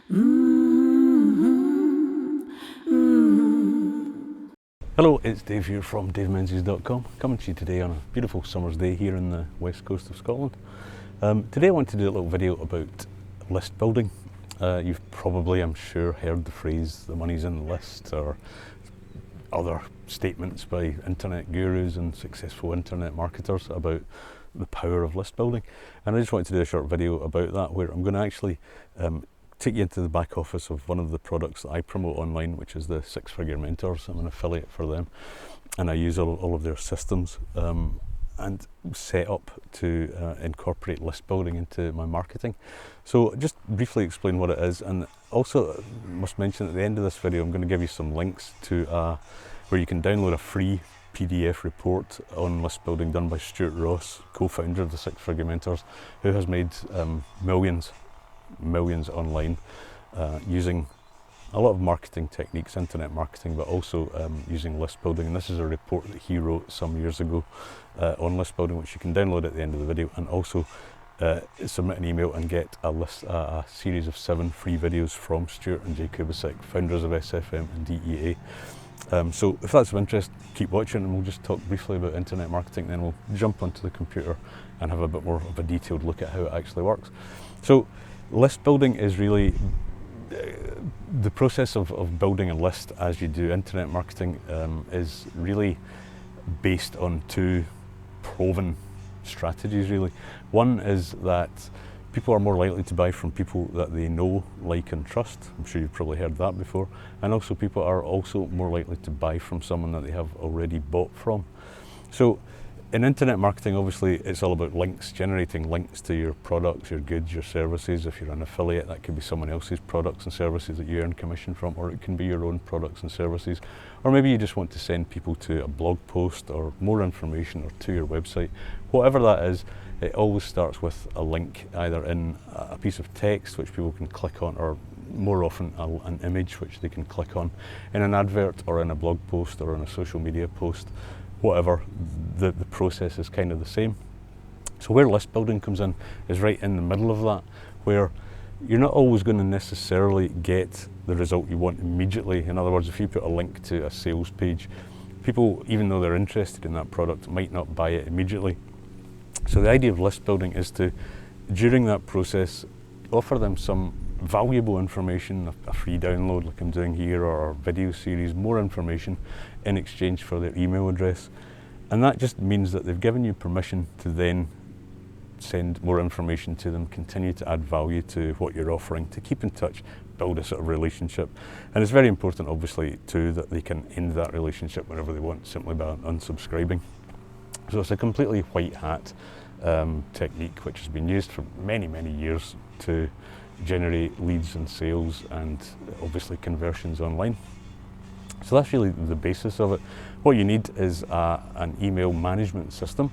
Hello, it's Dave here from davemenzies.com, coming to you today on a beautiful summer's day here in the west coast of Scotland. Today I want to do a little video about list building. You've probably, I'm sure, heard the phrase, the money's in the list, or other statements by internet gurus and successful internet marketers about the power of list building. And I just wanted to do a short video about that, where I'm going to actually take you into the back office of one of the products that I promote online, which is the Six Figure Mentors. I'm an affiliate for them, and I use all of their systems and set up to incorporate list building into my marketing. So just briefly explain what it is, and also must mention at the end of this video I'm going to give you some links to where you can download a free PDF report on list building done by Stuart Ross, co-founder of the Six Figure Mentors, who has made millions online using a lot of marketing techniques, internet marketing, but also using list building. And this is a report that he wrote some years ago on list building, which you can download at the end of the video, and also submit an email and get a series of 7 free videos from Stuart and Jay Kubasek, founders of SFM and DEA. So if that's of interest, keep watching, and we'll just talk briefly about internet marketing, then we'll jump onto the computer and have a bit more of a detailed look at how it actually works. So list building is really the process of building a list as you do internet marketing is really based on 2 proven strategies really. One is that people are more likely to buy from people that they know, like and trust. I'm sure you've probably heard that before. And also people are also more likely to buy from someone that they have already bought from. So in internet marketing, obviously, it's all about links, generating links to your products, your goods, your services. If you're an affiliate, that could be someone else's products and services that you earn commission from, or it can be your own products and services. Or maybe you just want to send people to a blog post or more information, or to your website. Whatever that is, it always starts with a link, either in a piece of text which people can click on, or more often an image which they can click on, in an advert or in a blog post or in a social media post. Whatever, the process is kind of the same. So where list building comes in is right in the middle of that, where you're not always going to necessarily get the result you want immediately. In other words, if you put a link to a sales page, people, even though they're interested in that product, might not buy it immediately. So the idea of list building is to, during that process, offer them some valuable information, a free download like I'm doing here, or a video series, more information in exchange for their email address. And that just means that they've given you permission to then send more information to them, continue to add value to what you're offering, to keep in touch, build a sort of relationship. And it's very important, obviously, too, that they can end that relationship whenever they want, simply by unsubscribing. So it's a completely white hat technique which has been used for many years to generate leads and sales, and obviously conversions online. So that's really the basis of it. What you need is an email management system,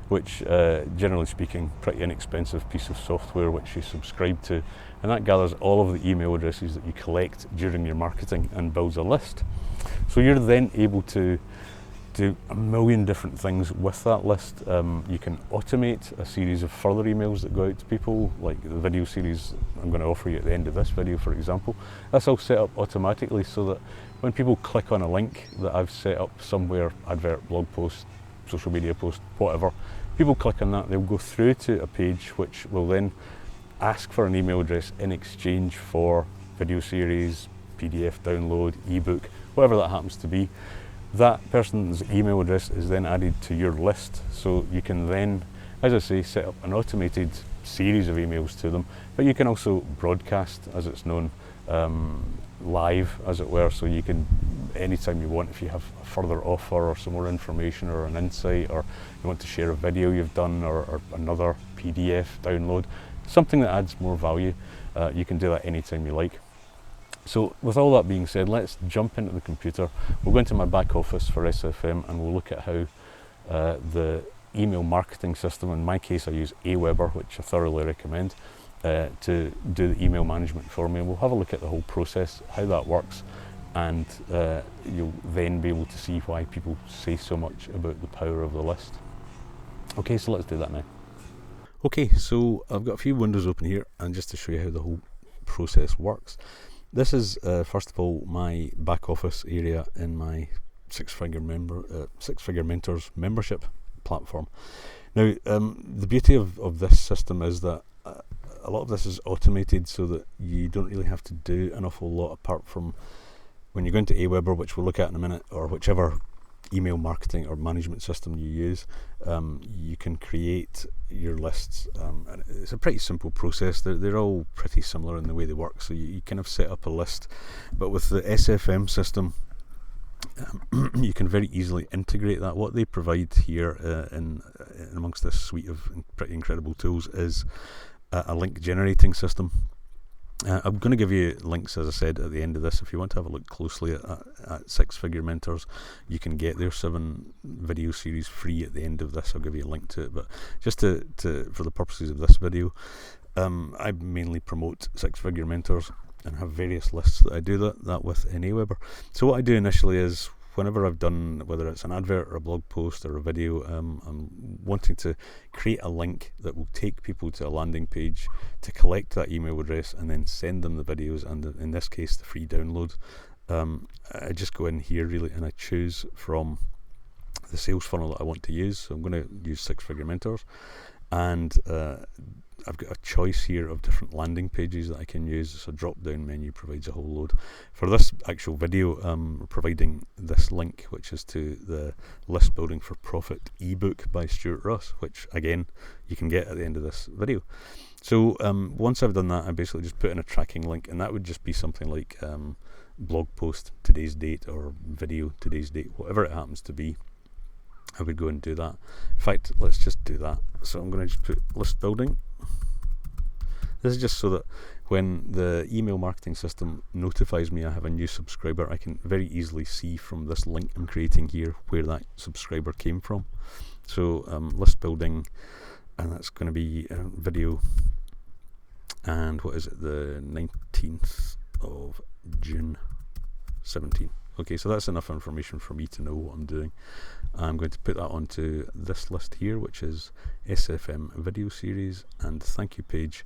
which generally speaking, pretty inexpensive piece of software which you subscribe to, and that gathers all of the email addresses that you collect during your marketing and builds a list. So you're then able to do a million different things with that list. You can automate a series of further emails that go out to people, like the video series I'm going to offer you at the end of this video, for example. That's all set up automatically so that when people click on a link that I've set up somewhere, advert, blog post, social media post, whatever, people click on that, they'll go through to a page which will then ask for an email address in exchange for video series, PDF download, ebook, whatever that happens to be. That person's email address is then added to your list, so you can then, as I say, set up an automated series of emails to them, but you can also broadcast, as it's known, live, as it were, so you can, anytime you want, if you have a further offer or some more information or an insight, or you want to share a video you've done, or another PDF download, something that adds more value, you can do that anytime you like. So with all that being said, let's jump into the computer. We'll go into my back office for SFM, and we'll look at how the email marketing system, in my case I use Aweber, which I thoroughly recommend, to do the email management for me. And we'll have a look at the whole process, how that works, and you'll then be able to see why people say so much about the power of the list. Okay, so let's do that now. Okay, so I've got a few windows open here, and just to show you how the whole process works. This is first of all my back office area in my Six Figure Mentors membership platform. Now, the beauty of this system is that a lot of this is automated, so that you don't really have to do an awful lot apart from when you go into Aweber, which we'll look at in a minute, or whichever email marketing or management system you use. You can create your lists, and it's a pretty simple process. They're all pretty similar in the way they work, so you kind of set up a list. But with the SFM system, you can very easily integrate that. What they provide here in amongst this suite of pretty incredible tools is a link generating system. I'm going to give you links, as I said, at the end of this. If you want to have a look closely at Six Figure Mentors, you can get their 7 video series free at the end of this. I'll give you a link to it, but just to for the purposes of this video, I mainly promote Six Figure Mentors and have various lists that I do that with in Aweber. So what I do initially is, whenever I've done, whether it's an advert or a blog post or a video, I'm wanting to create a link that will take people to a landing page to collect that email address and then send them the videos, and in this case the free download. I just go in here really and I choose from the sales funnel that I want to use. So I'm going to use Six Figure Mentors, and I've got a choice here of different landing pages that I can use. So a drop down menu provides a whole load. For this actual video, we're providing this link, which is to the List Building for Profit ebook by Stuart Ross, which again you can get at the end of this video. So once I've done that, I basically just put in a tracking link, and that would just be something like blog post today's date or video today's date, whatever it happens to be. I would go and do that. In fact, let's just do that. So I'm going to just put List Building. This is just so that when the email marketing system notifies me I have a new subscriber, I can very easily see from this link I'm creating here where that subscriber came from. So List Building, and that's going to be video, and what is it, the 19th of June 17. Okay, so that's enough information for me to know what I'm doing. I'm going to put that onto this list here, which is SFM video series and thank you page.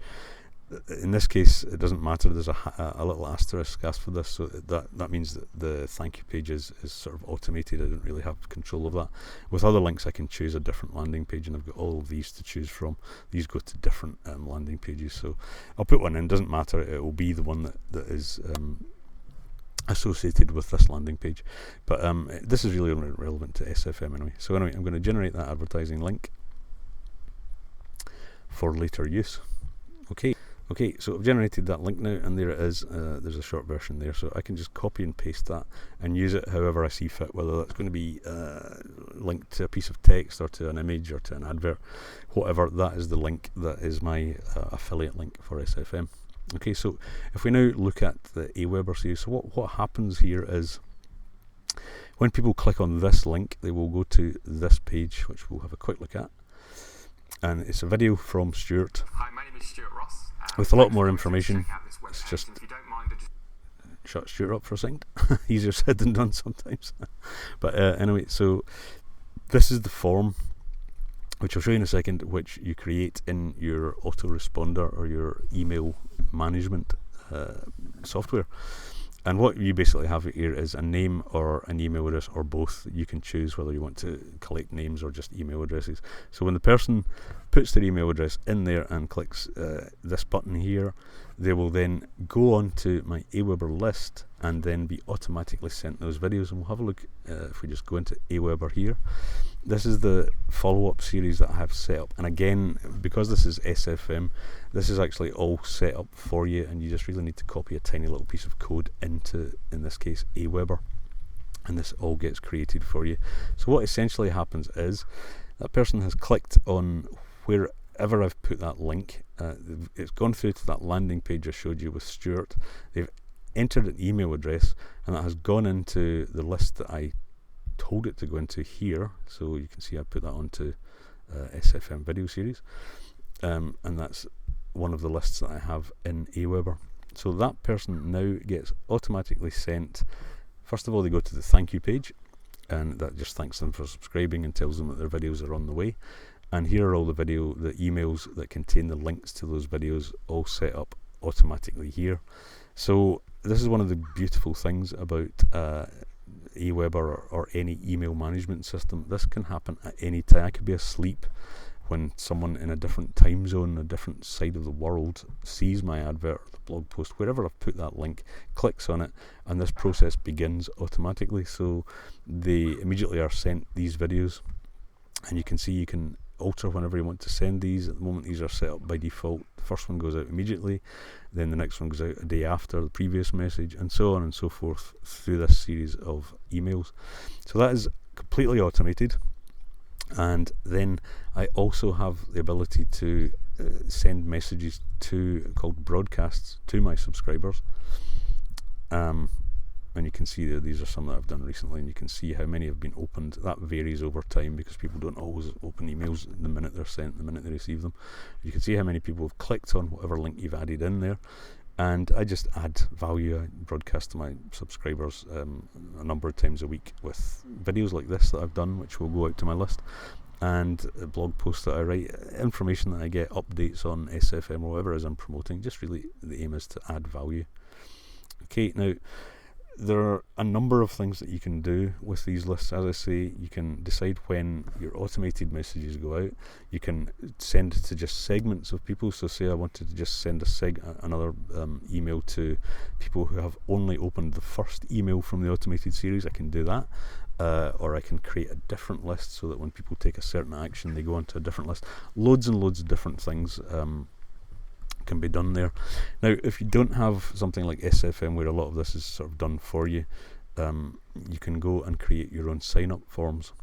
In this case, it doesn't matter. There's a little asterisk for this, so that means that the thank you page is sort of automated. I don't really have control of that. With other links, I can choose a different landing page, and I've got all of these to choose from. These go to different landing pages, so I'll put one in. Doesn't matter. It will be the one that is associated with this landing page, but this is really only relevant to SFM anyway. So anyway, I'm going to generate that advertising link for later use. Okay, so I've generated that link now, and there it is. There's a short version there, so I can just copy and paste that and use it however I see fit, whether that's going to be linked to a piece of text or to an image or to an advert, whatever. That is the link that is my affiliate link for SFM. Okay, so if we now look at the Aweber series, so what happens here is when people click on this link, they will go to this page, which we'll have a quick look at. And it's a video from Stuart. Hi, my name is Stuart Ross. With a lot more information. It's just shut Stuart up for a second. Easier said than done sometimes. But anyway, so this is the form, which I'll show you in a second, which you create in your autoresponder or your email management software. And what you basically have here is a name or an email address, or both. You can choose whether you want to collect names or just email addresses. So when the person puts their email address in there and clicks this button here, they will then go on to my Aweber list and then be automatically sent those videos. And we'll have a look if we just go into Aweber here. This is the follow-up series that I have set up, and again, because this is SFM, this is actually all set up for you, and you just really need to copy a tiny little piece of code into, in this case, Aweber, and this all gets created for you. So what essentially happens is that person has clicked on wherever I've put that link. It's gone through to that landing page I showed you with Stuart. They've entered an email address, and that has gone into the list that I told it to go into here. So you can see I put that onto SFM video series, and that's one of the lists that I have in Aweber. So that person now gets automatically sent, first of all they go to the thank you page, and that just thanks them for subscribing and tells them that their videos are on the way. And here are all the emails that contain the links to those videos all set up automatically here. So this is one of the beautiful things about Aweber or any email management system. This can happen at any time. I could be asleep when someone in a different time zone, a different side of the world, sees my advert, the blog post, wherever I've put that link, clicks on it, and this process begins automatically. So they immediately are sent these videos, and you can see you can alter whenever you want to send these. At the moment, these are set up by default. The first one goes out immediately, then the next one goes out a day after the previous message, and so on and so forth through this series of emails. So that is completely automated. And then I also have the ability to send messages called broadcasts to my subscribers. And you can see there, these are some that I've done recently, and you can see how many have been opened. That varies over time because people don't always open emails the minute they're sent, the minute they receive them. You can see how many people have clicked on whatever link you've added in there. And I just add value. I broadcast to my subscribers a number of times a week with videos like this that I've done, which will go out to my list, and blog posts that I write, information that I get, updates on SFM or whatever it is I'm promoting. Just really the aim is to add value. Okay, now there are a number of things that you can do with these lists. As I say, you can decide when your automated messages go out. You can send to just segments of people. So say I wanted to just send another email to people who have only opened the first email from the automated series, I can do that. Or I can create a different list so that when people take a certain action, they go onto a different list. Loads and loads of different things can be done there. Now, if you don't have something like SFM where a lot of this is sort of done for you, you can go and create your own sign-up forms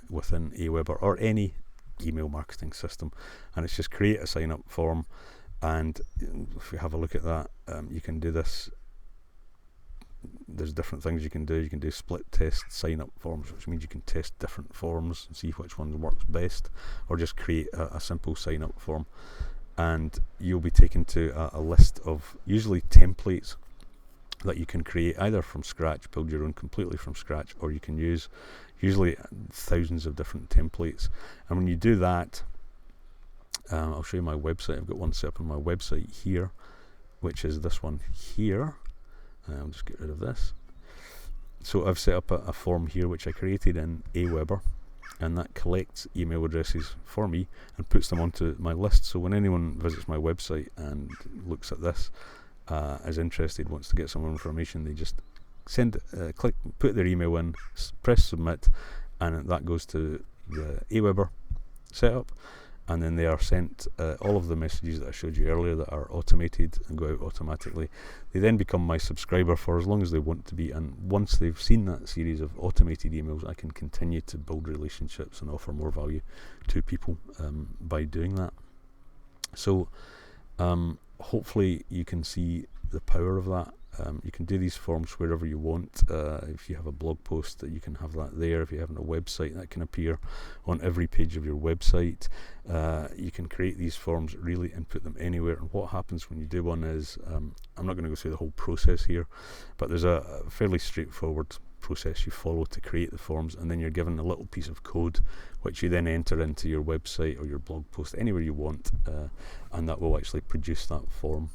within Aweber or any email marketing system, and it's just create a sign-up form. And if you have a look at that, you can do this. There's different things you can do. You can do split test sign-up forms, which means you can test different forms and see which one works best, or just create a simple sign-up form. And you'll be taken to a list of usually templates that you can create either from scratch, build your own completely from scratch, or you can use usually thousands of different templates. And when you do that, I'll show you my website. I've got one set up on my website here, which is this one here. I'll just get rid of this. So I've set up a form here which I created in Aweber, and that collects email addresses for me and puts them onto my list. So when anyone visits my website and looks at this, is interested, wants to get some more information, they just click, put their email in, press submit, and that goes to the Aweber setup. And then they are sent all of the messages that I showed you earlier that are automated and go out automatically. They then become my subscriber for as long as they want to be, and once they've seen that series of automated emails, I can continue to build relationships and offer more value to people by doing that. So hopefully you can see the power of that. You can do these forms wherever you want. If you have a blog post, that you can have that there. If you have a website, that can appear on every page of your website. You can create these forms really and put them anywhere. And what happens when you do one is, I'm not going to go through the whole process here, but there's a fairly straightforward process you follow to create the forms, and then you're given a little piece of code which you then enter into your website or your blog post anywhere you want, and that will actually produce that form.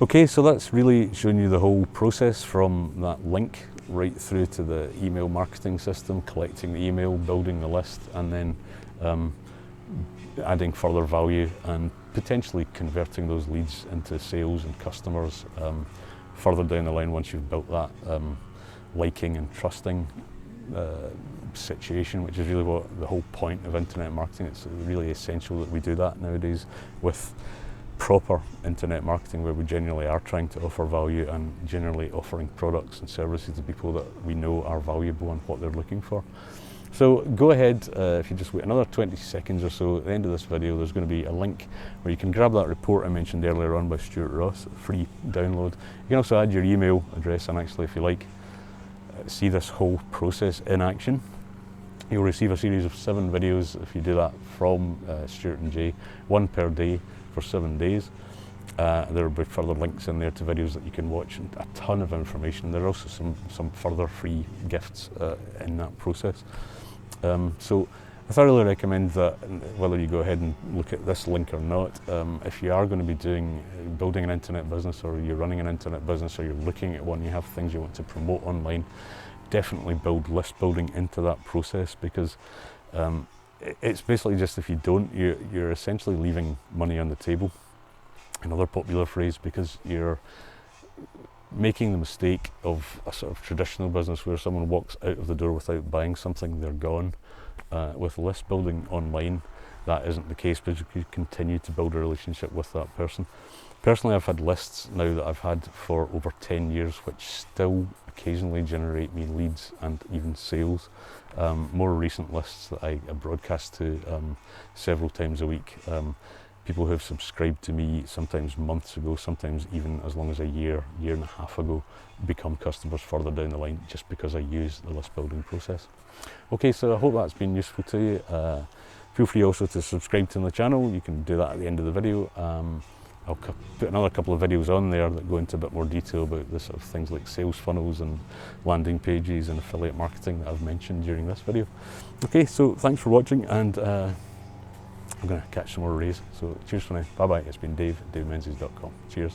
Okay, so that's really showing you the whole process from that link right through to the email marketing system, collecting the email, building the list, and then adding further value and potentially converting those leads into sales and customers further down the line once you've built that liking and trusting situation, which is really what the whole point of internet marketing. It's really essential that we do that nowadays with proper internet marketing, where we genuinely are trying to offer value and generally offering products and services to people that we know are valuable and what they're looking for. So go ahead, if you just wait another 20 seconds or so, at the end of this video there's going to be a link where you can grab that report I mentioned earlier on by Stuart Ross, free download. You can also add your email address, and actually, if you like, see this whole process in action. You'll receive a series of 7 videos if you do that from Stuart and Jay, 1 per day for 7 days. There will be further links in there to videos that you can watch, and a ton of information. There are also some further free gifts in that process. So I thoroughly recommend that whether you go ahead and look at this link or not, if you are going to be building an internet business, or you're running an internet business, or you're looking at one, you have things you want to promote online, definitely build list building into that process, because it's basically just, if you don't, you're essentially leaving money on the table. Another popular phrase, because you're making the mistake of a sort of traditional business where someone walks out of the door without buying something, they're gone. With list building online, that isn't the case, because you continue to build a relationship with that person. Personally, I've had lists now that I've had for over 10 years, which still occasionally generate me leads and even sales. More recent lists that I broadcast to several times a week. People who have subscribed to me sometimes months ago, sometimes even as long as a year and a half ago, become customers further down the line just because I use the list building process. Okay, so I hope that's been useful to you. Feel free also to subscribe to the channel. You can do that at the end of the video. I'll put another couple of videos on there that go into a bit more detail about the sort of things like sales funnels and landing pages and affiliate marketing that I've mentioned during this video. Okay, so thanks for watching, and I'm going to catch some more rays. So cheers for now. Bye bye. It's been Dave, DaveMenzies.com. Cheers.